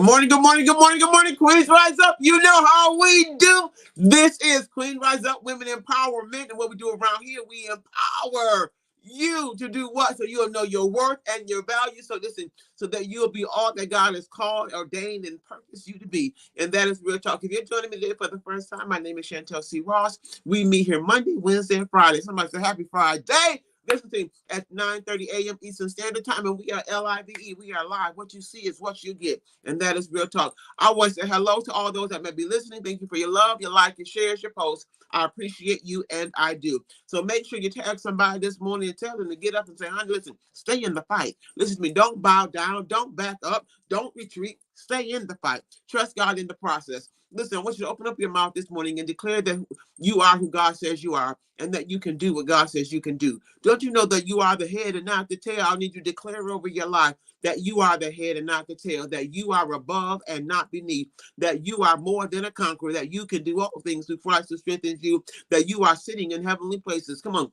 Good morning, good morning, good morning, good morning. Queens Rise Up. You know how we do. This is Queen Rise Up Women Empowerment. And what we do around here, we empower you to do what? So you'll know your worth and your value. So listen, so that you'll be all that God has called, ordained, and purposed you to be. And that is Real Talk. If you're joining me today for the first time, my name is Chantel C. Ross. We meet here Monday, Wednesday, and Friday. Somebody say happy Friday. Listen to me at 9:30 a.m. Eastern Standard Time, and we are LIVE. We are live. What you see is what you get, and that is Real Talk. I want to say hello to all those that may be listening. Thank you for your love, your like, your shares, your posts. I appreciate you, and I do. So make sure you tag somebody this morning and tell them to get up and say, honey, listen, stay in the fight. Listen to me. Don't bow down. Don't back up. Don't retreat. Stay in the fight. Trust God in the process. Listen, I want you to open up your mouth this morning and declare that you are who God says you are and that you can do what God says you can do. Don't you know that you are the head and not the tail? I need you to declare over your life that you are the head and not the tail, that you are above and not beneath, that you are more than a conqueror, that you can do all things through Christ who strengthens you, that you are sitting in heavenly places. Come on.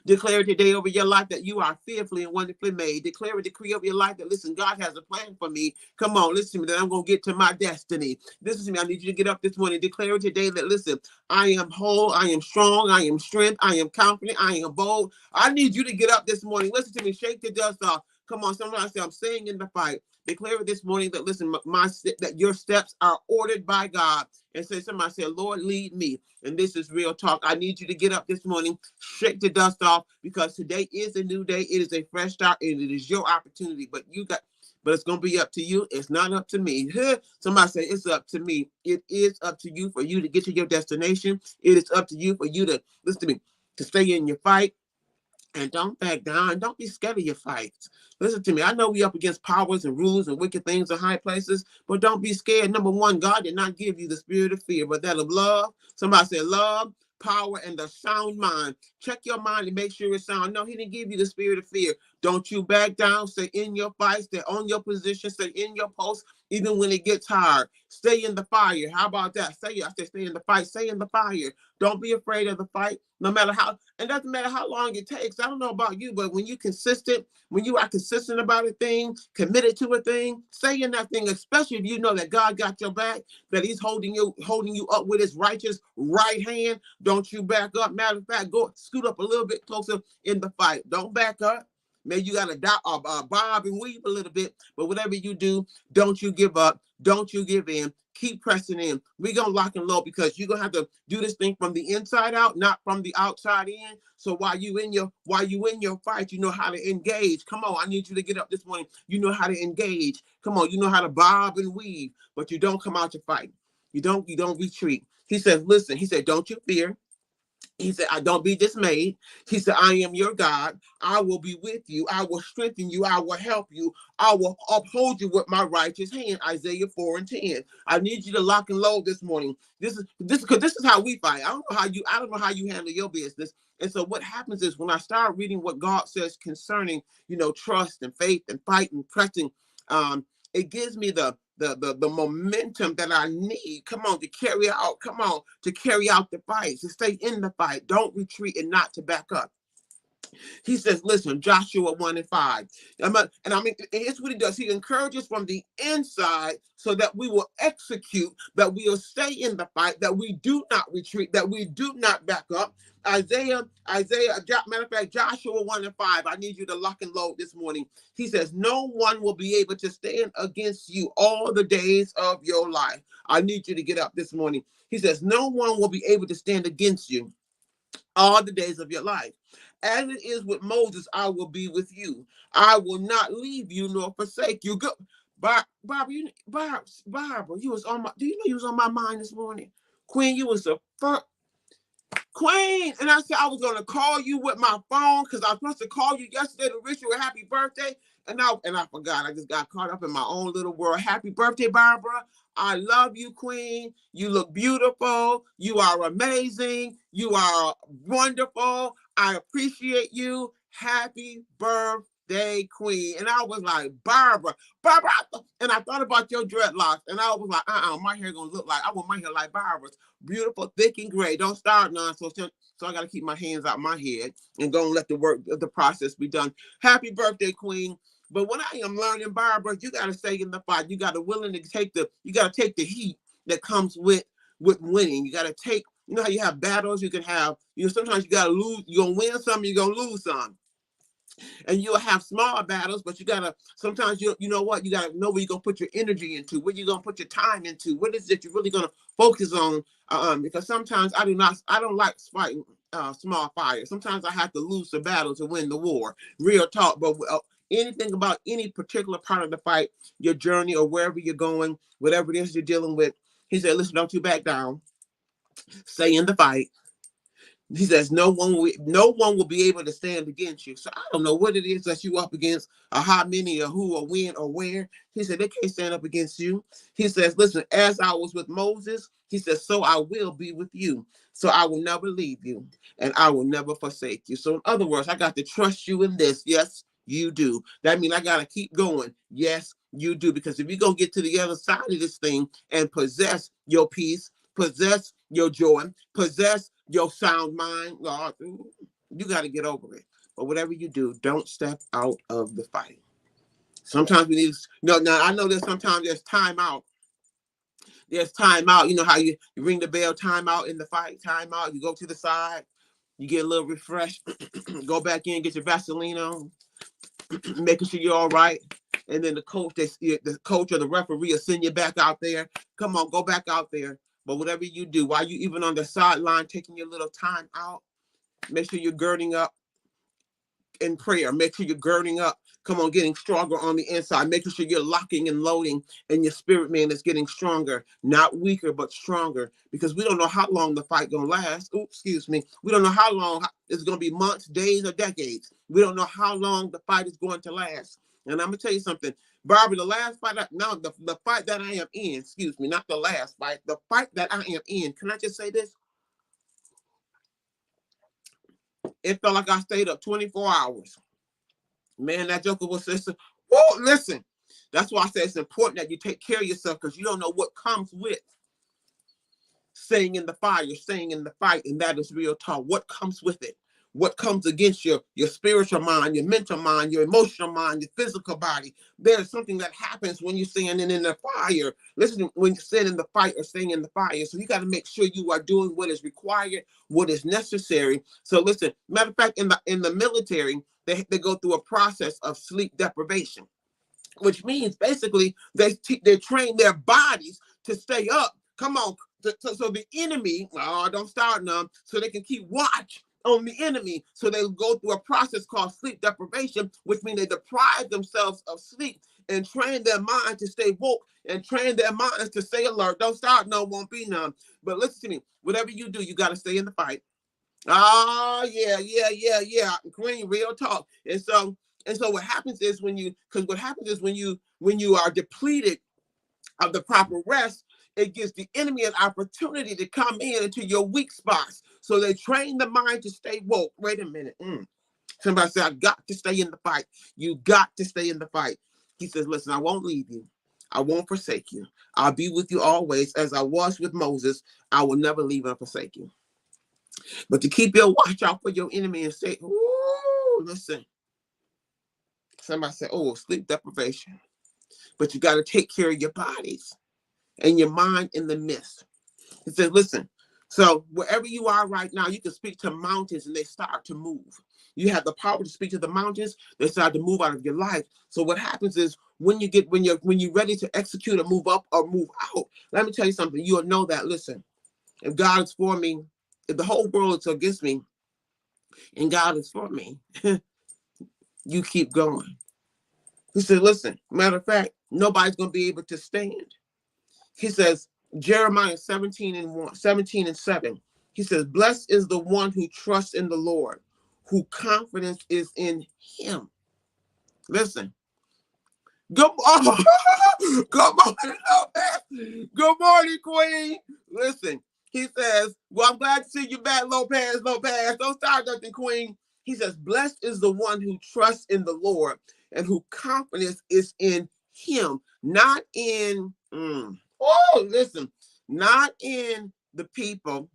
Declare today over your life that you are fearfully and wonderfully made. Declare a decree over your life that, listen, God has a plan for me. Come on, listen to me, that I'm going to get to my destiny. Listen to me. I need you to get up this morning. Declare today that, listen, I am whole, I am strong, I am strength, I am confident, I am bold. I need you to get up this morning. Listen to me. Shake the dust off. Come on, somebody say, I'm staying in the fight. Declare this morning that, listen, that your steps are ordered by God. And say, somebody say, Lord, lead me. And this is Real Talk. I need you to get up this morning, shake the dust off, because today is a new day. It is a fresh start, and it is your opportunity. But it's going to be up to you. It's not up to me. Somebody say, it's up to me. It is up to you for you to get to your destination. It is up to you for you to, listen to me, to stay in your fight. And don't back down. Don't be scared of your fights. Listen to me. I know we up against powers and rules and wicked things in high places, but don't be scared. Number one, God did not give you the spirit of fear, but that of love. Somebody said love, power, and the sound mind. Check your mind and make sure it's sound. No, he didn't give you the spirit of fear. Don't you back down. Stay in your fight. Stay on your position. Stay in your post, even when it gets hard. Stay in the fire. How about that? Stay in the fight. Stay in the fire. Don't be afraid of the fight, no matter how, and doesn't matter how long it takes. I don't know about you, but when you are consistent about a thing, committed to a thing, stay in that thing, especially if you know that God got your back, that he's holding you up with his righteous right hand. Don't you back up. Matter of fact, go scoot up a little bit closer in the fight. Don't back up. Maybe you got to bob and weave a little bit, but whatever you do, don't you give up. Don't you give in. Keep pressing in. We're going to lock and load because you're going to have to do this thing from the inside out, not from the outside in. So while you in your fight, you know how to engage. Come on, I need you to get up this morning. You know how to engage. Come on, you know how to bob and weave, but you don't come out to fight. You don't retreat. He says, listen, he said, don't you fear. He said, I don't be dismayed. He said, I am your God. I will be with you. I will strengthen you. I will help you. I will uphold you with my righteous hand. Isaiah 4:10. I need you to lock and load this morning. This is how we fight. I don't know how you handle your business. And so what happens is when I start reading what God says concerning, trust and faith and fight and pressing, it gives me the momentum that I need. Come on, to carry out the fight, to stay in the fight. Don't retreat and not to back up. He says, listen, Joshua 1:5. Here's what he does. He encourages from the inside so that we will execute, that we will stay in the fight, that we do not retreat, that we do not back up. Matter of fact, Joshua 1:5. I need you to lock and load this morning. He says, no one will be able to stand against you all the days of your life. I need you to get up this morning. He says, no one will be able to stand against you all the days of your life. As it is with Moses, I will be with you. I will not leave you nor forsake you. Go, Barbara, you was on my. Do you know you was on my mind this morning, Queen? You was the first Queen, and I said I was gonna call you with my phone because I was supposed to call you yesterday to wish you a happy birthday, and I forgot. I just got caught up in my own little world. Happy birthday, Barbara. I love you, Queen. You look beautiful. You are amazing. You are wonderful. I appreciate you. Happy birthday, Queen. And I was like, Barbara, and I thought about your dreadlocks, and I was like, my hair gonna look like, I want my hair like Barbara's. Beautiful, thick and gray. Don't start nonsense. So I got to keep my hands out my head and go and let the process be done. Happy birthday, Queen. But what I am learning, Barbara, you got to stay in the fight. You got to willing to take you got to take the heat that comes with winning. You got to take, you know how you have battles, you can have, sometimes you got to lose, you're going to win some, you're going to lose some. And you'll have small battles, but you gotta sometimes you know what, you gotta know where you're gonna put your energy into, where you're gonna put your time into, what is it you're really gonna focus on. Because sometimes I don't like fighting small fires. Sometimes I have to lose the battle to win the war. Real talk. But anything about any particular part of the fight, your journey or wherever you're going, whatever it is you're dealing with, he said, listen, don't you back down. Stay in the fight. He says no one will be able to stand against you. So I don't know what it is that you up against, or how many, or who, or when, or where. He said they can't stand up against you. He says, listen, as I was with Moses, he says, so I will be with you. So I will never leave you, and I will never forsake you. So in other words, I got to trust you in this. Yes, you do. That means I got to keep going. Yes, you do. Because if you're going to get to the other side of this thing and possess your peace, possess your joy, possess your sound mind, Lord, you got to get over it. But whatever you do, don't step out of the fight. Sometimes we need, now I know that sometimes there's time out. There's time out. You know how you ring the bell, time out in the fight, time out. You go to the side, you get a little refreshed, go back in, get your Vaseline on, making sure you're all right. And then the coach or the referee will send you back out there. Come on, go back out there. But whatever you do, while you even on the sideline taking your little time out, make sure you're girding up in prayer. Make sure you're girding up. Come on, getting stronger on the inside. Making sure you're locking and loading, and your spirit man is getting stronger, not weaker, but stronger. Because we don't know how long the fight gonna last. Oops, excuse me. We don't know how long. It's gonna be months, days, or decades. We don't know how long the fight is going to last. And I'm gonna tell you something, Barbara. The last fight, the fight that I am in. Excuse me, not the last fight. The fight that I am in. Can I just say this? It felt like I stayed up 24 hours. Man, that joker was listen. Whoa, listen. That's why I say it's important that you take care of yourself, because you don't know what comes with staying in the fire, staying in the fight, and that is real talk. What comes with it? What comes against your spiritual mind, your mental mind, your emotional mind, your physical body? There's something that happens when you're standing in the fire. Listen, when you're standing in the fight or staying in the fire. So you got to make sure you are doing what is required, what is necessary. So listen, matter of fact, in the military, they go through a process of sleep deprivation, which means basically they train their bodies to stay up. Come on, so the enemy, don't start now, so they can keep watch on the enemy. So they go through a process called sleep deprivation, which means they deprive themselves of sleep and train their mind to stay woke and train their minds to stay alert. Don't start, no, won't be none. But listen to me, whatever you do, you got to stay in the fight. Oh, yeah. Queen, real talk. And so what happens is when you are depleted of the proper rest, it gives the enemy an opportunity to come into your weak spots. So they train the mind to stay woke. Wait a minute. Somebody said, I got to stay in the fight. You got to stay in the fight. He says, listen, I won't leave you. I won't forsake you. I'll be with you always. As I was with Moses, I will never leave and forsake you. But to keep your watch out for your enemy and say, ooh, listen. Somebody said, oh, sleep deprivation. But you got to take care of your bodies and your mind in the midst. He said, listen, so wherever you are right now, you can speak to mountains and they start to move. You have the power to speak to the mountains, they start to move out of your life. So what happens is when you're ready to execute or move up or move out, let me tell you something, you'll know that, listen, if God is for me, if the whole world is against me and God is for me, you keep going. He said, listen, matter of fact, nobody's going to be able to stand. He says, Jeremiah 17 and 7, he says, blessed is the one who trusts in the Lord, whose confidence is in him. Listen. Good morning, Good morning, Queen. Listen, he says, well, I'm glad to see you back, Lopez. Don't start nothing, Queen. He says, blessed is the one who trusts in the Lord and whose confidence is in him, not in, listen, not in the people,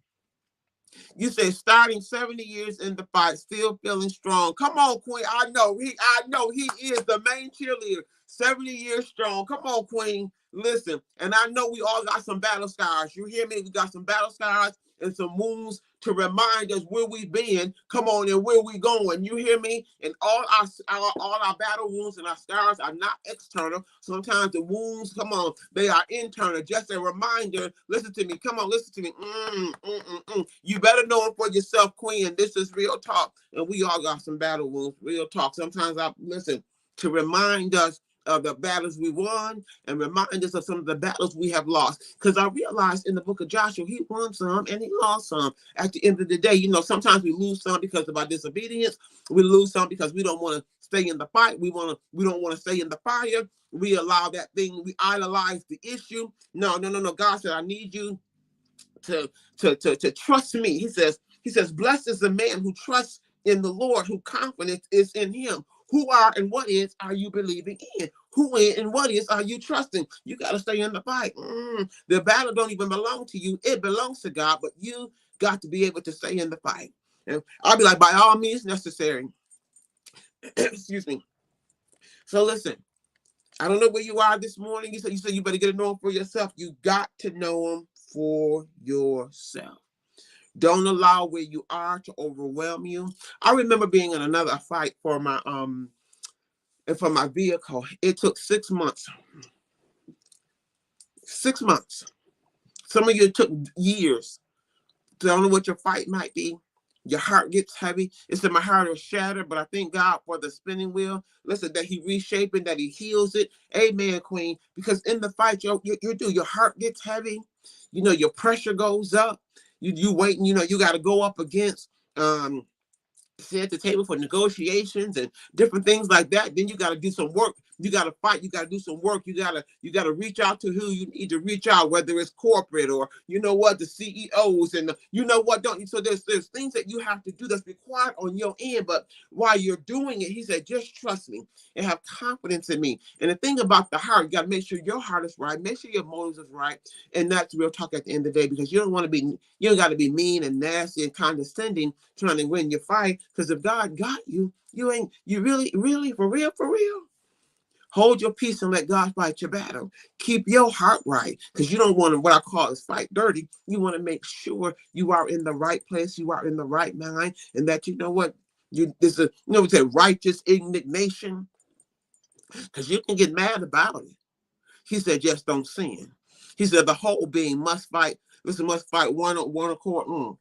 You say starting 70 years in the fight, still feeling strong. Come on, Queen. I know he is the main cheerleader. 70 years strong. Come on, Queen. Listen, and I know we all got some battle scars. You hear me? We got some battle scars and some wounds to remind us where we've been. Come on, and where we going. You hear me? And all our battle wounds and our scars are not external. Sometimes the wounds, come on, they are internal. Just a reminder. Listen to me. Come on, listen to me. You better know it for yourself, Queen. This is real talk, and we all got some battle wounds. Real talk. Sometimes I listen to remind us of the battles we won and remind us of some of the battles we have lost. Because I realized in the book of Joshua, he won some and he lost some. At the end of the day, sometimes we lose some because of our disobedience. We lose some because we don't want to stay in the fight. We don't want to stay in the fire. We allow that thing, we idolize the issue. No. God said, I need you to trust me. He says, blessed is the man who trusts in the Lord, whose confidence is in him. Who are you believing in? Who and what are you trusting? You got to stay in the fight. The battle don't even belong to you. It belongs to God, but you got to be able to stay in the fight. And I'll be like, by all means necessary. Excuse me. So listen, I don't know where you are this morning. You said you better get to know him for yourself. You got to know him for yourself. Don't allow where you are to overwhelm you. I remember being in another fight for my vehicle. It took 6 months. 6 months. Some of you took years. Don't know what your fight might be. Your heart gets heavy. It said my heart is shattered, but I thank God for the spinning wheel. Listen, that he reshaping, that he heals it. Amen, Queen. Because in the fight, your heart gets heavy. Your pressure goes up. You waiting, you got to go up against sit at the table for negotiations and different things like that. Then you got to do some work. You got to fight. You got to do some work. You got to reach out to who you need to reach out, whether it's corporate or the CEOs and don't you? So there's things that you have to do that's required on your end. But while you're doing it, he said, just trust me and have confidence in me. And the thing about the heart, you got to make sure your heart is right. Make sure your motives is right. And that's real talk at the end of the day, because you don't got to be mean and nasty and condescending trying to win your fight. Because if God got you, you really, for real, hold your peace and let God fight your battle. Keep your heart right, because you don't want to, what I call is fight dirty. You want to make sure you are in the right place, you are in the right mind, and that it's a righteous indignation, because you can get mad about it. He said, just don't sin. He said the whole being must fight. Must fight one accord.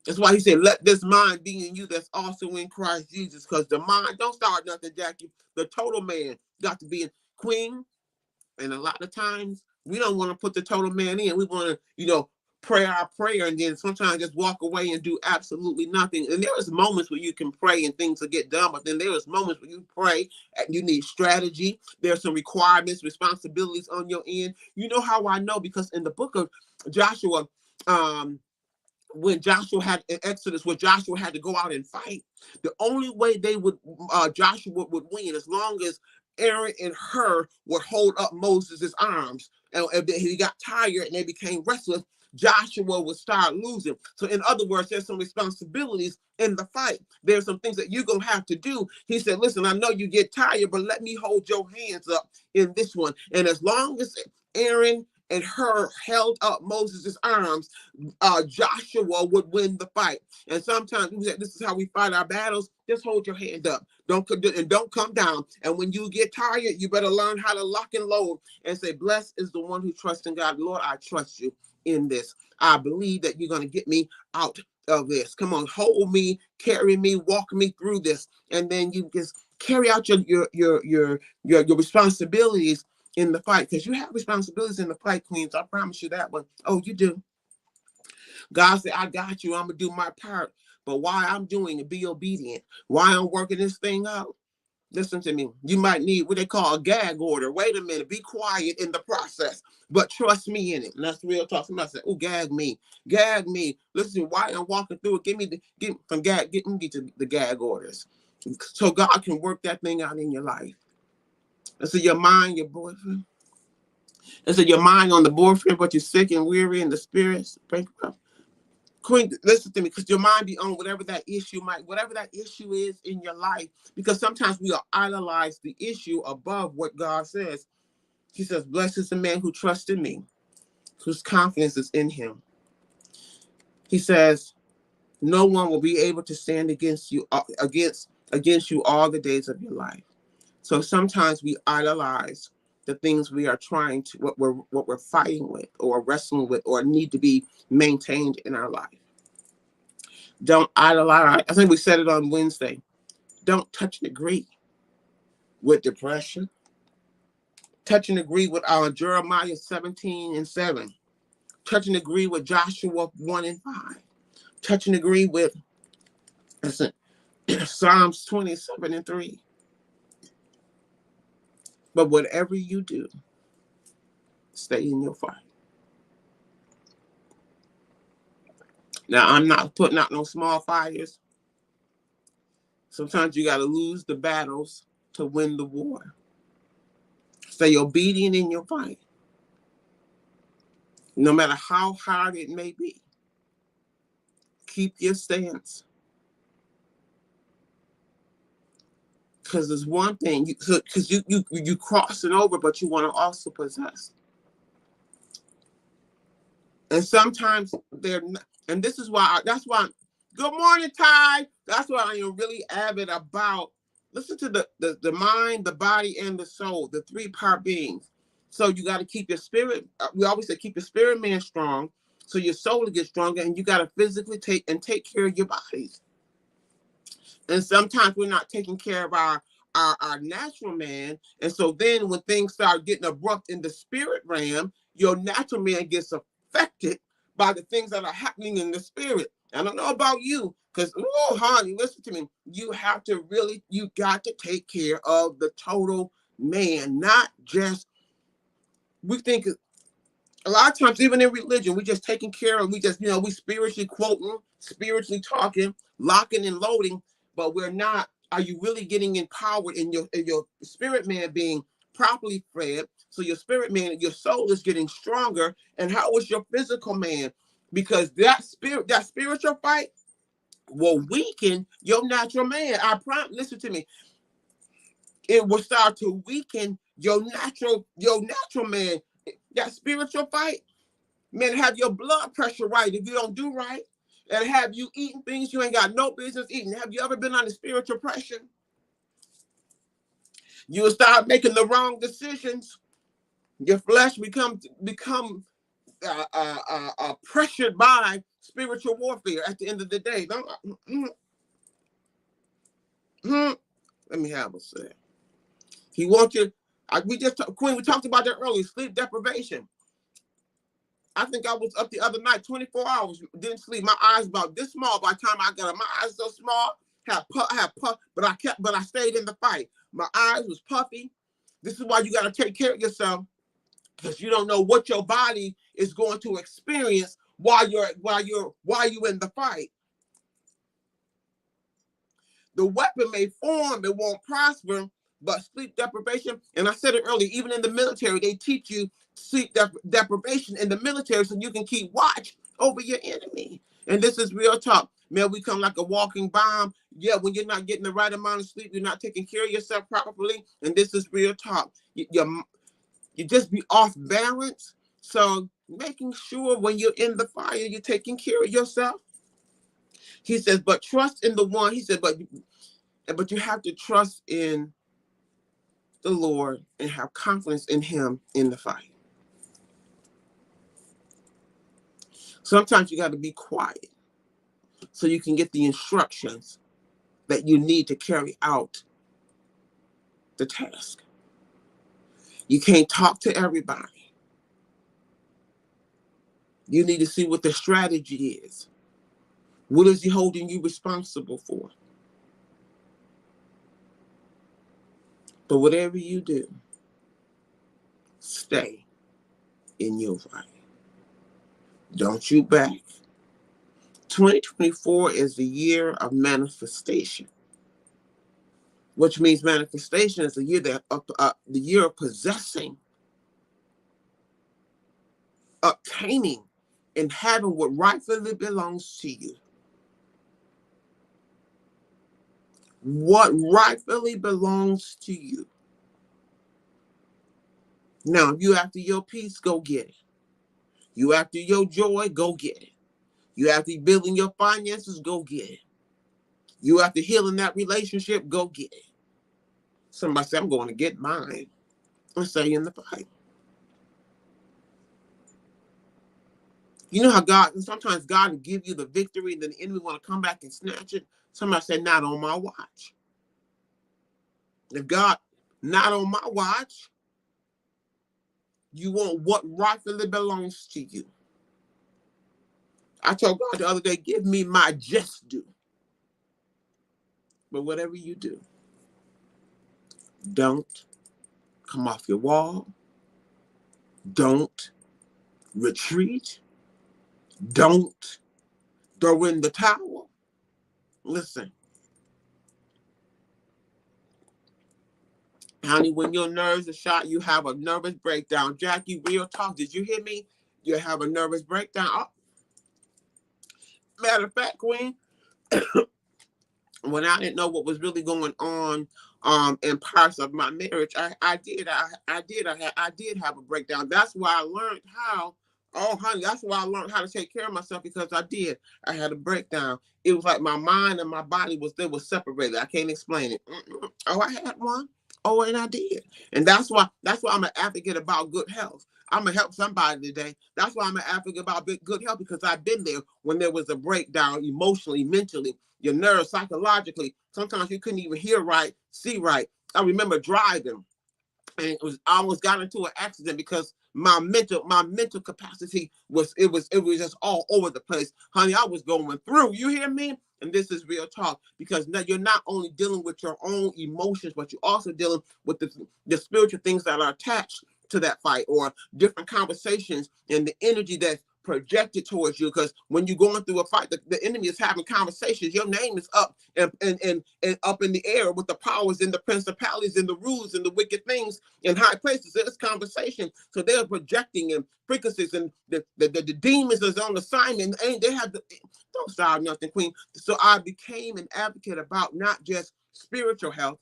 That's why he said, let this mind be in you that's also in Christ Jesus. Because the mind, don't start nothing, Jackie. The total man got to be in. Queen. And a lot of times we don't want to put the total man in. We want to, pray our prayer and then sometimes just walk away and do absolutely nothing. And there is moments where you can pray and things will get done, but then there is moments where you pray and you need strategy. There's some requirements, responsibilities on your end. You know how I know? Because in the book of Joshua, when Joshua had in Exodus, where Joshua had to go out and fight, the only way Joshua would win, as long as Aaron and Hur would hold up Moses' arms. And if he got tired and they became restless, Joshua would start losing. So in other words, there's some responsibilities in the fight. There's some things that you're going to have to do. He said, listen, I know you get tired, but let me hold your hands up in this one. And as long as Aaron and Hur held up Moses' arms, Joshua would win the fight. And sometimes we say, this is how we fight our battles. Just hold your hand up. Don't come down. And when you get tired, you better learn how to lock and load and say, blessed is the one who trusts in God. Lord, I trust you in this. I believe that you're going to get me out of this. Come on, hold me, carry me, walk me through this. And then you just carry out your responsibilities in the fight, because you have responsibilities in the fight, Queens. I promise you that one. Oh, you do. God said, I got you. I'm going to do my part. But while I'm doing it, be obedient. While I'm working this thing out, listen to me. You might need what they call a gag order. Wait a minute. Be quiet in the process, but trust me in it. And that's real talk. Somebody said, oh, gag me. Gag me. Listen, while I'm walking through it, get me to the gag orders, so God can work that thing out in your life. And so your mind, your boyfriend, And so your mind on the boyfriend, but you're sick and weary in the spirit. Bankrupt. Queen, listen to me, because your mind be on whatever that issue is in your life. Because sometimes we idolize the issue above what God says. He says, "Blessed is the man who trusts in me, whose confidence is in him." He says, "No one will be able to stand against you all the days of your life." So sometimes we idolize the things we are trying to, what we're fighting with or wrestling with or need to be maintained in our life. Don't idolize. I think we said it on Wednesday. Don't touch and agree with depression. Touch and agree with our Jeremiah 17:7. Touch and agree with Joshua 1:5. Touch and agree with Psalms 27:3. But whatever you do, stay in your fight. Now, I'm not putting out no small fires. Sometimes you got to lose the battles to win the war. Stay obedient in your fight, no matter how hard it may be. Keep your stance. Because there's one thing, because you crossing over, but you want to also possess. And sometimes they're not, and this is why, good morning, Ty. That's why I am really avid about, listen to the mind, the body, and the soul, the three-part beings. So you got to keep your spirit, we always say keep your spirit man strong, so your soul will get stronger, and you got to physically take care of your bodies. And sometimes we're not taking care of our natural man. And so then when things start getting abrupt in the spirit realm, your natural man gets affected by the things that are happening in the spirit. I don't know about you, because, oh, honey, listen to me. You got to take care of the total man, not just, we think a lot of times, even in religion, we just taking care of, we spiritually quoting, spiritually talking, locking and loading, but we're not. Are you really getting empowered in your spirit man being properly fed? So your spirit man, your soul is getting stronger. And how is your physical man? Because that spiritual fight will weaken your natural man. Listen to me. It will start to weaken your natural man. That spiritual fight, man, have your blood pressure right if you don't do right, and have you eating things you ain't got no business eating. Have you ever been under spiritual pressure? You will start making the wrong decisions. Your flesh become pressured by spiritual warfare. At the end of the day, let me have a say. He wants you. Queen, we talked about that earlier. Sleep deprivation. I think I was up the other night, 24 hours, didn't sleep. My eyes about this small by the time I got up. My eyes so small, had puff, but I stayed in the fight. My eyes was puffy. This is why you got to take care of yourself, because you don't know what your body is going to experience while you in the fight. The weapon may form, it won't prosper, but sleep deprivation, and I said it earlier, even in the military, they teach you sleep deprivation in the military so you can keep watch over your enemy. And this is real talk. Man, we come like a walking bomb. Yeah, when you're not getting the right amount of sleep, you're not taking care of yourself properly. And this is real talk. You just be off balance. So making sure when you're in the fire, you're taking care of yourself. He says, but trust in the one. He said, but you have to trust in the Lord and have confidence in him in the fight. Sometimes you got to be quiet so you can get the instructions that you need to carry out the task. You can't talk to everybody. You need to see what the strategy is. What is he holding you responsible for? But whatever you do, stay in your fight. Don't you back. 2024 is the year of manifestation, which means manifestation is the year of possessing obtaining and having what rightfully belongs to you. What rightfully belongs to you. Now, if you after your peace, go get it. You after your joy, go get it. You after building your finances, go get it. You after healing that relationship, go get it. Somebody say, I'm going to get mine. And stay in the fight. You know how God, and sometimes God will give you the victory and then the enemy want to come back and snatch it. Somebody said, not on my watch. If God, not on my watch, you want what rightfully belongs to you. I told God the other day, give me my just due. But whatever you do, don't come off your wall. Don't retreat. Don't throw in the towel. Listen, honey, when your nerves are shot, you have a nervous breakdown. Jackie, real talk. Did you hear me? You have a nervous breakdown. Oh, matter of fact, Queen, when I didn't know what was really going on in parts of my marriage, I did have a breakdown. That's why I learned how. Oh, honey, that's why I learned how to take care of myself, because I had a breakdown. It was like my mind and my body they were separated. I can't explain it. Oh, I had one. Oh, and I did. And that's why I'm an advocate about good health. I'm gonna help somebody today. That's why I'm an advocate about good health, because I've been there when there was a breakdown emotionally, mentally, your nerves, psychologically. Sometimes you couldn't even hear right, see right. I remember driving, and I almost got into an accident because my mental capacity was just all over the place. Honey, I was going through. You hear me? And this is real talk, because now you're not only dealing with your own emotions, but you're also dealing with the spiritual things that are attached to that fight, or different conversations and the energy that's projected towards you. Because when you're going through a fight, the enemy is having conversations. Your name is up and up in the air with the powers and the principalities and the rules and the wicked things in high places. There's conversation. So they're projecting and frequencies, and the demons is on assignment, and they have don't start nothing, Queen. So I became an advocate about not just spiritual health,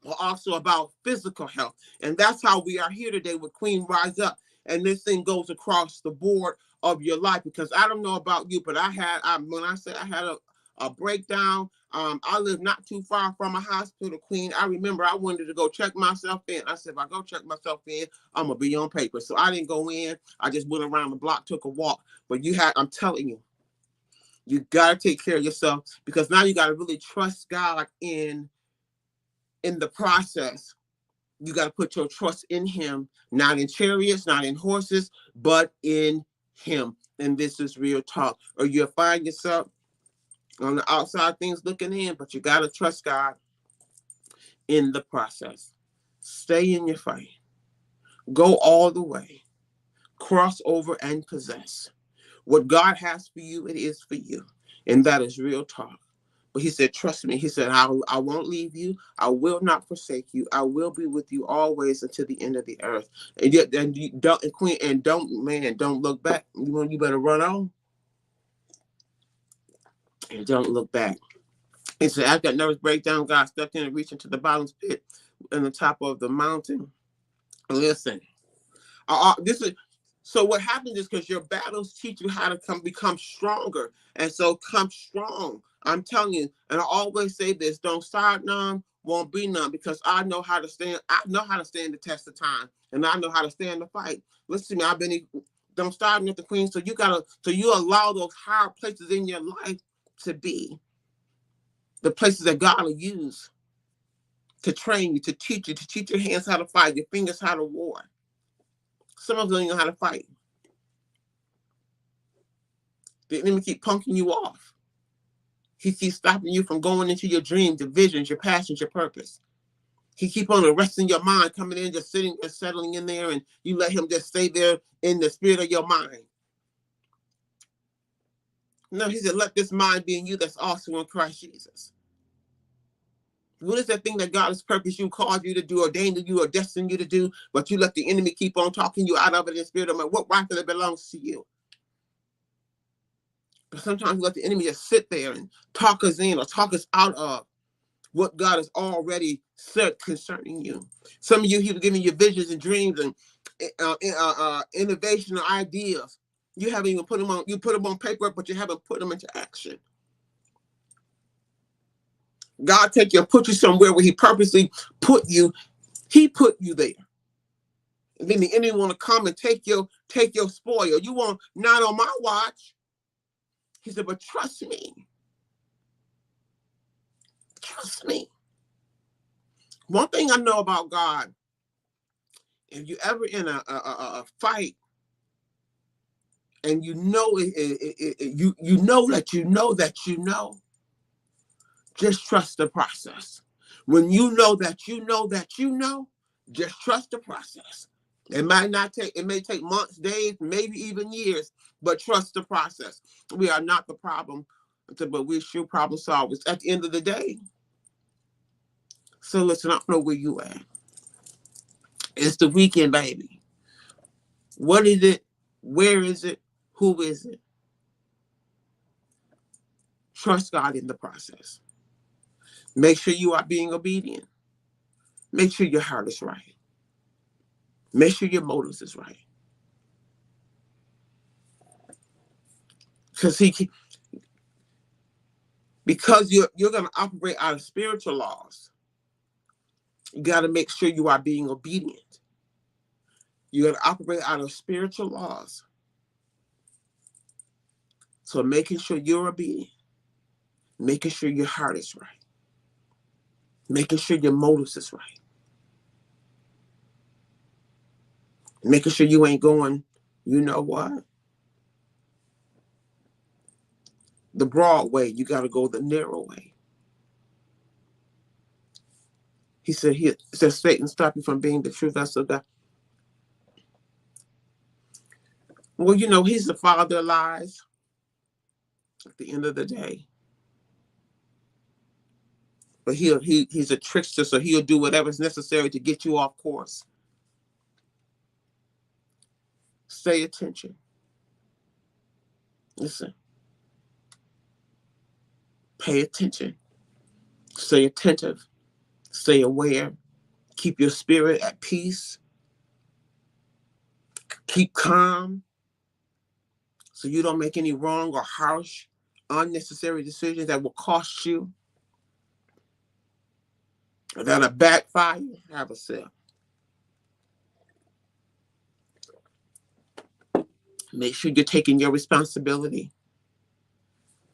but also about physical health. And that's how we are here today with Queen Rise Up. And this thing goes across the board of your life, because I don't know about you, but when I say I had a breakdown, I live not too far from a hospital, Queen. I remember I wanted to go check myself in. I said, if I go check myself in, I'm going to be on paper. So I didn't go in. I just went around the block, took a walk. But I'm telling you, you got to take care of yourself, because now you got to really trust God in the process. You got to put your trust in him, not in chariots, not in horses, but in him. And this is real talk. Or you'll find yourself on the outside things looking in, but you got to trust God in the process. Stay in your fight. Go all the way. Cross over and possess. What God has for you, it is for you. And that is real talk. But he said, trust me. He said, I won't leave you. I will not forsake you. I will be with you always until the end of the earth. And yet, and you don't, and Queen, and don't look back. You better run on. And don't look back. He said, after that nervous breakdown, God stepped in and reached into the bottomless pit in the top of the mountain. Listen, this is so what happens is, because your battles teach you how to become stronger. And so come strong. I'm telling you, and I always say this: don't start none, won't be none, because I know how to stand. I know how to stand the test of time, and I know how to stand the fight. Listen to me. Don't start nothing, Queen. So you allow those hard places in your life to be the places that God will use to train you, to teach your hands how to fight, your fingers how to war. Some of them don't know how to fight. The enemy keep punking you off. He keeps stopping you from going into your dreams, your visions, your passions, your purpose. He keep on arresting your mind, coming in, just sitting and settling in there, and you let him just stay there in the spirit of your mind. No, he said, let this mind be in you that's also in Christ Jesus. What is that thing that God has purposed you, called you to do, ordained you, or destined you to do, but you let the enemy keep on talking you out of it in spirit? I'm like, what rightfully belongs to you? But sometimes we let the enemy just sit there and talk us in or talk us out of what God has already said concerning you. Some of you, He was giving you visions and dreams and innovation ideas. You haven't even put them on. You put them on paper, but you haven't put them into action. God take you and put you somewhere where He purposely put you. He put you there. And then the enemy want to come and take your spoil. You want, not on my watch. He said, but trust me. Trust me. One thing I know about God, if you're ever in a fight and you know you know that you know that you know, just trust the process. When you know that you know that you know, just trust the process. It may take months, days, maybe even years, but trust the process. We are not the problem, but we're sure problem solvers at the end of the day. So listen, I don't know where you at. It's the weekend, baby. What is it? Where is it? Who is it? Trust God in the process. Make sure you are being obedient. Make sure your heart is right. Make sure your motives is right. Because you're going to operate out of spiritual laws. You got to make sure you are being obedient. You're going to operate out of spiritual laws. So making sure you're obedient. Making sure your heart is right. Making sure your motives is right. Making sure you ain't going, you know what? The broad way. You got to go the narrow way. He said, Satan, stop you from being the true vessel of God. Well, you know, he's the father of lies at the end of the day. But he's a trickster, so he'll do whatever's necessary to get you off course. Stay attention. Listen. Pay attention. Stay attentive. Stay aware. Keep your spirit at peace. Keep calm so you don't make any wrong or harsh, unnecessary decisions that will cost you, or that'll backfire. Have a sip. Make sure you're taking your responsibility,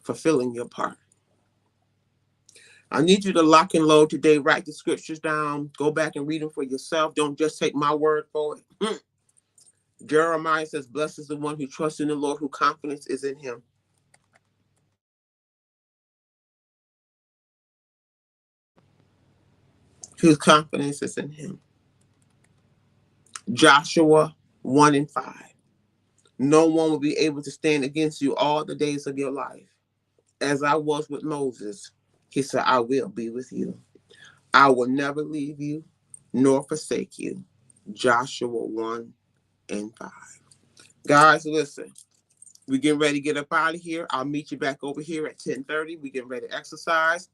fulfilling your part. I need you to lock and load today. Write the scriptures down. Go back and read them for yourself. Don't just take my word for it. Jeremiah says, blessed is the one who trusts in the Lord, whose confidence is in him. Whose confidence is in him. Joshua 1:5. No one will be able to stand against you all the days of your life. As I was with Moses, he said, I will be with you. I will never leave you nor forsake you. Joshua 1:5. Guys, listen. We're getting ready to get up out of here. I'll meet you back over here at 10:30. We're getting ready to exercise.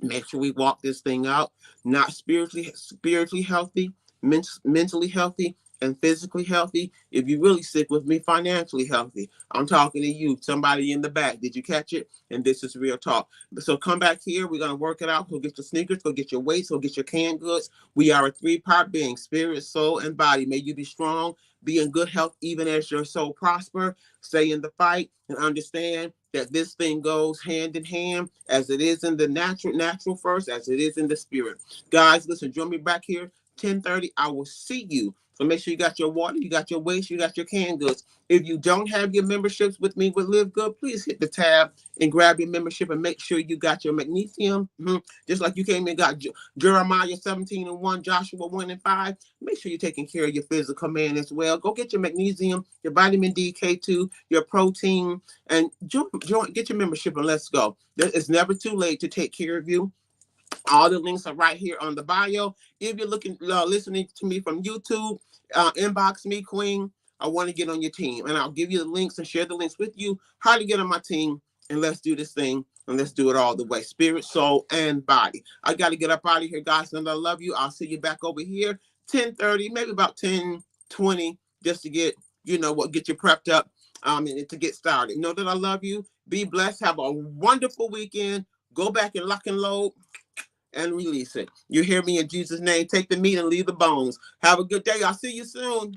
Make sure we walk this thing out. Not spiritually healthy, mentally healthy, and physically healthy. If you're really sick with me, financially healthy. I'm talking to you, somebody in the back. Did you catch it? And this is real talk. So come back here. We're going to work it out. Go get your sneakers. Go get your weights. Go get your canned goods. We are a 3-part being, spirit, soul, and body. May you be strong, be in good health, even as your soul prosper. Stay in the fight and understand that this thing goes hand in hand, as it is in the natural first, as it is in the spirit. Guys, listen, join me back here 10:30. I will see you. So make sure you got your water, you got your weights, you got your canned goods. If you don't have your memberships with me with Live Good, please hit the tab and grab your membership and make sure you got your magnesium. Just like you came and got Jeremiah 17:1, Joshua 1:5. Make sure you're taking care of your physical man as well. Go get your magnesium, your vitamin D, K2, your protein, and get your membership and let's go. It's never too late to take care of you. All the links are right here on the bio. If you're listening to me from YouTube, inbox me, Queen. I want to get on your team, and I'll give you the links and share the links with you how to get on my team. And let's do this thing, and let's do it all the way, spirit, soul, and body. I got to get up out of here, guys, and I love you. I'll see you back over here 10:30, maybe about 10:20, just to get get you prepped up, and to get started. Know that I love you. Be blessed. Have a wonderful weekend. Go back and lock and load and release it. You hear me in Jesus' name. Take the meat and leave the bones. Have a good day. I'll see you soon.